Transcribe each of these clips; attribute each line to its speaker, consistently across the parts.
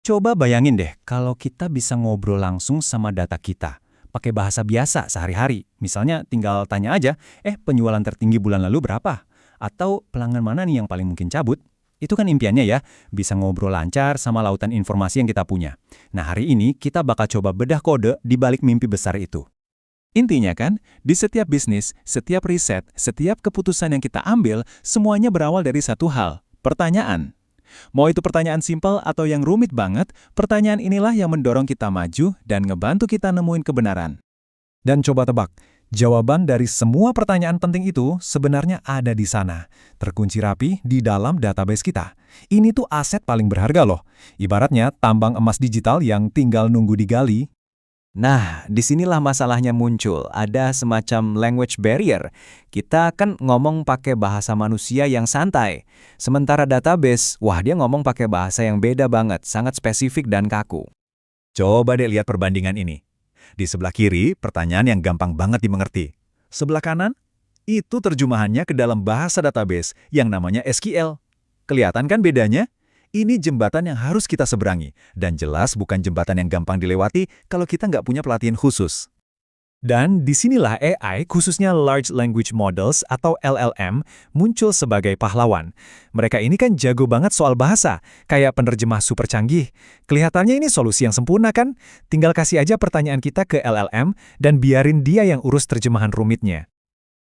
Speaker 1: Coba bayangin deh kalau kita bisa ngobrol langsung sama data kita, pakai bahasa biasa sehari-hari. Misalnya tinggal tanya aja, penjualan tertinggi bulan lalu berapa? Atau pelanggan mana nih yang paling mungkin cabut? Itu kan impiannya ya, bisa ngobrol lancar sama lautan informasi yang kita punya. Nah hari ini kita bakal coba bedah kode di balik mimpi besar itu.
Speaker 2: Intinya kan, di setiap bisnis, setiap riset, setiap keputusan yang kita ambil, semuanya berawal dari satu hal, pertanyaan. Mau itu pertanyaan simpel atau yang rumit banget, pertanyaan inilah yang mendorong kita maju dan ngebantu kita nemuin kebenaran.
Speaker 3: Dan coba tebak, jawaban dari semua pertanyaan penting itu sebenarnya ada di sana, terkunci rapi di dalam database kita. Ini tuh aset paling berharga loh. Ibaratnya tambang emas digital yang tinggal nunggu digali.
Speaker 4: Nah, disinilah masalahnya muncul. Ada semacam language barrier. Kita kan ngomong pakai bahasa manusia yang santai. Sementara database, wah dia ngomong pakai bahasa yang beda banget, sangat spesifik dan kaku.
Speaker 5: Coba deh lihat perbandingan ini. Di sebelah kiri, pertanyaan yang gampang banget dimengerti. Sebelah kanan, itu terjemahannya ke dalam bahasa database yang namanya SQL. Kelihatan kan bedanya? Ini jembatan yang harus kita seberangi, dan jelas bukan jembatan yang gampang dilewati kalau kita nggak punya pelatihan khusus.
Speaker 3: Dan disinilah AI, khususnya Large Language Models atau LLM, muncul sebagai pahlawan. Mereka ini kan jago banget soal bahasa, kayak penerjemah super canggih. Kelihatannya ini solusi yang sempurna kan? Tinggal kasih aja pertanyaan kita ke LLM, dan biarin dia yang urus terjemahan rumitnya.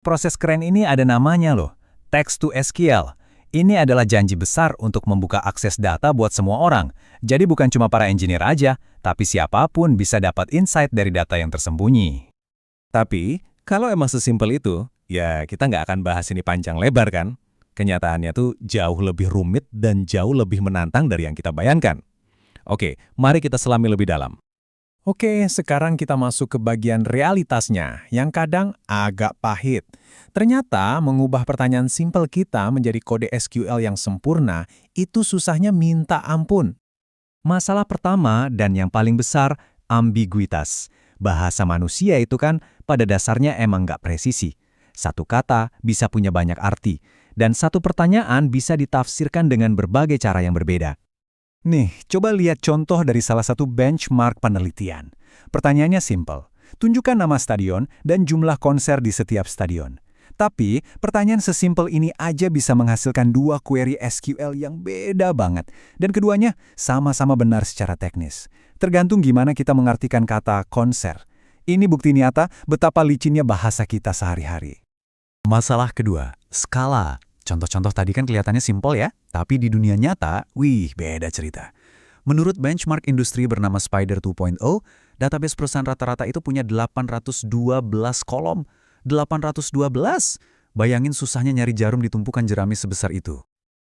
Speaker 1: Proses keren ini ada namanya loh, Text to SQL. Ini adalah janji besar untuk membuka akses data buat semua orang. Jadi bukan cuma para engineer aja, tapi siapapun bisa dapat insight dari data yang tersembunyi.
Speaker 2: Tapi, kalau emang sesimpel itu, ya kita nggak akan bahas ini panjang lebar kan? Kenyataannya tuh jauh lebih rumit dan jauh lebih menantang dari yang kita bayangkan. Oke, mari kita selami lebih dalam.
Speaker 3: Oke, sekarang kita masuk ke bagian realitasnya, yang kadang agak pahit. Ternyata, mengubah pertanyaan simpel kita menjadi kode SQL yang sempurna, itu susahnya minta ampun.
Speaker 1: Masalah pertama dan yang paling besar, ambiguitas. Bahasa manusia itu kan pada dasarnya emang nggak presisi. Satu kata bisa punya banyak arti, dan satu pertanyaan bisa ditafsirkan dengan berbagai cara yang berbeda. Nih, coba lihat contoh dari salah satu benchmark penelitian. Pertanyaannya simpel. Tunjukkan nama stadion dan jumlah konser di setiap stadion. Tapi, pertanyaan sesimpel ini aja bisa menghasilkan dua query SQL yang beda banget. Dan keduanya sama-sama benar secara teknis. Tergantung gimana kita mengartikan kata konser. Ini bukti nyata betapa licinnya bahasa kita sehari-hari.
Speaker 5: Masalah kedua, skala. Contoh-contoh tadi kan kelihatannya simpel ya, tapi di dunia nyata, beda cerita. Menurut benchmark industri bernama Spider 2.0, database perusahaan rata-rata itu punya 812 kolom. 812? Bayangin susahnya nyari jarum di tumpukan jerami sebesar itu.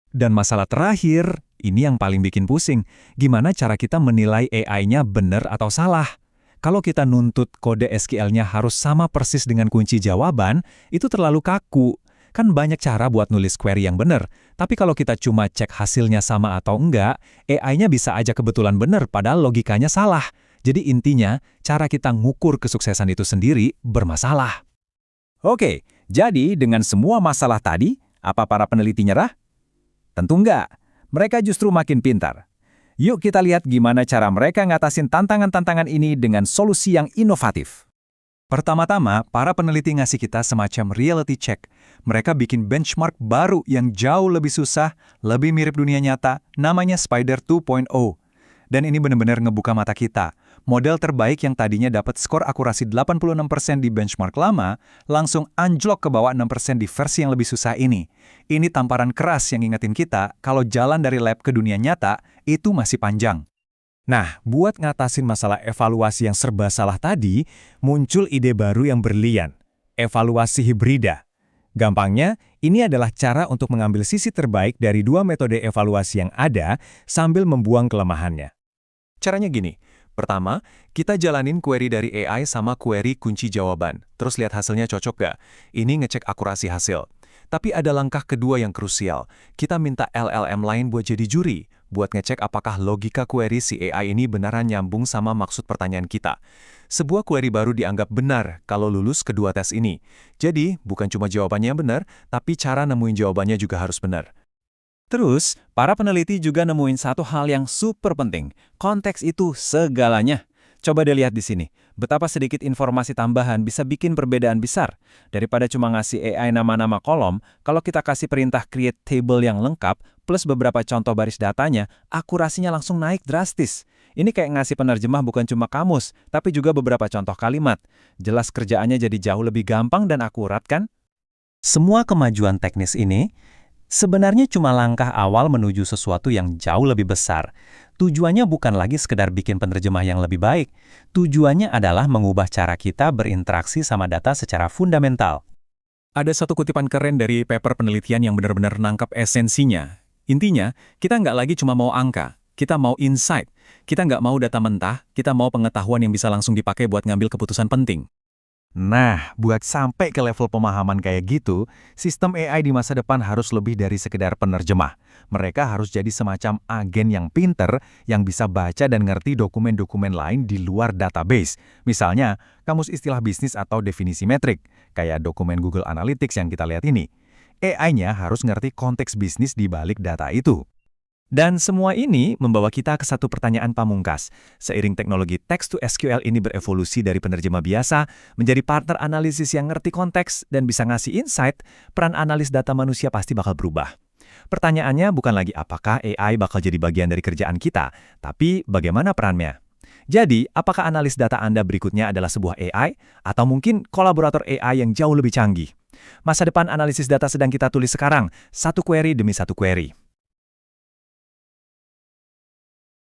Speaker 3: Dan masalah terakhir, ini yang paling bikin pusing. Gimana cara kita menilai AI-nya benar atau salah? Kalau kita nuntut kode SQL-nya harus sama persis dengan kunci jawaban, itu terlalu kaku. Kan banyak cara buat nulis query yang benar, tapi kalau kita cuma cek hasilnya sama atau enggak, AI-nya bisa aja kebetulan benar padahal logikanya salah. Jadi intinya, cara kita ngukur kesuksesan itu sendiri bermasalah.
Speaker 1: Oke, jadi dengan semua masalah tadi, apa para peneliti nyerah? Tentu enggak. Mereka justru makin pintar. Yuk kita lihat gimana cara mereka ngatasin tantangan-tantangan ini dengan solusi yang inovatif. Pertama-tama, para peneliti ngasih kita semacam reality check. Mereka bikin benchmark baru yang jauh lebih susah, lebih mirip dunia nyata, namanya Spider 2.0. Dan ini benar-benar ngebuka mata kita. Model terbaik yang tadinya dapat skor akurasi 86% di benchmark lama, langsung anjlok ke bawah 6% di versi yang lebih susah ini. Ini tamparan keras yang ngingetin kita kalau jalan dari lab ke dunia nyata itu masih panjang.
Speaker 3: Nah, buat ngatasin masalah evaluasi yang serba salah tadi, muncul ide baru yang berlian, evaluasi hibrida. Gampangnya, ini adalah cara untuk mengambil sisi terbaik dari dua metode evaluasi yang ada sambil membuang kelemahannya.
Speaker 2: Caranya gini, pertama, kita jalanin query dari AI sama query kunci jawaban, terus lihat hasilnya cocok gak? Ini ngecek akurasi hasil. Tapi ada langkah kedua yang krusial, kita minta LLM lain buat jadi juri, buat ngecek apakah logika query si AI ini beneran nyambung sama maksud pertanyaan kita. Sebuah query baru dianggap benar kalau lulus kedua tes ini. Jadi, bukan cuma jawabannya yang benar, tapi cara nemuin jawabannya juga harus benar.
Speaker 3: Terus, para peneliti juga nemuin satu hal yang super penting. Konteks itu segalanya. Coba deh lihat di sini, betapa sedikit informasi tambahan bisa bikin perbedaan besar. Daripada cuma ngasih AI nama-nama kolom, kalau kita kasih perintah create table yang lengkap, plus beberapa contoh baris datanya, akurasinya langsung naik drastis. Ini kayak ngasih penerjemah bukan cuma kamus, tapi juga beberapa contoh kalimat. Jelas kerjaannya jadi jauh lebih gampang dan akurat kan?
Speaker 4: Semua kemajuan teknis ini sebenarnya cuma langkah awal menuju sesuatu yang jauh lebih besar. Tujuannya bukan lagi sekedar bikin penerjemah yang lebih baik. Tujuannya adalah mengubah cara kita berinteraksi sama data secara fundamental.
Speaker 3: Ada satu kutipan keren dari paper penelitian yang benar-benar nangkap esensinya. Intinya, kita nggak lagi cuma mau angka, kita mau insight. Kita nggak mau data mentah, kita mau pengetahuan yang bisa langsung dipakai buat ngambil keputusan penting.
Speaker 1: Nah, buat sampai ke level pemahaman kayak gitu, sistem AI di masa depan harus lebih dari sekedar penerjemah. Mereka harus jadi semacam agen yang pinter, yang bisa baca dan ngerti dokumen-dokumen lain di luar database. Misalnya, kamus istilah bisnis atau definisi metrik, kayak dokumen Google Analytics yang kita lihat ini. AI-nya harus ngerti konteks bisnis di balik data itu.
Speaker 3: Dan semua ini membawa kita ke satu pertanyaan pamungkas. Seiring teknologi text to SQL ini berevolusi dari penerjemah biasa menjadi partner analisis yang ngerti konteks dan bisa ngasih insight, peran analis data manusia pasti bakal berubah. Pertanyaannya bukan lagi apakah AI bakal jadi bagian dari kerjaan kita, tapi bagaimana perannya. Jadi, apakah analis data Anda berikutnya adalah sebuah AI, atau mungkin kolaborator AI yang jauh lebih canggih? Masa depan analisis data sedang kita tulis sekarang, satu query demi satu query.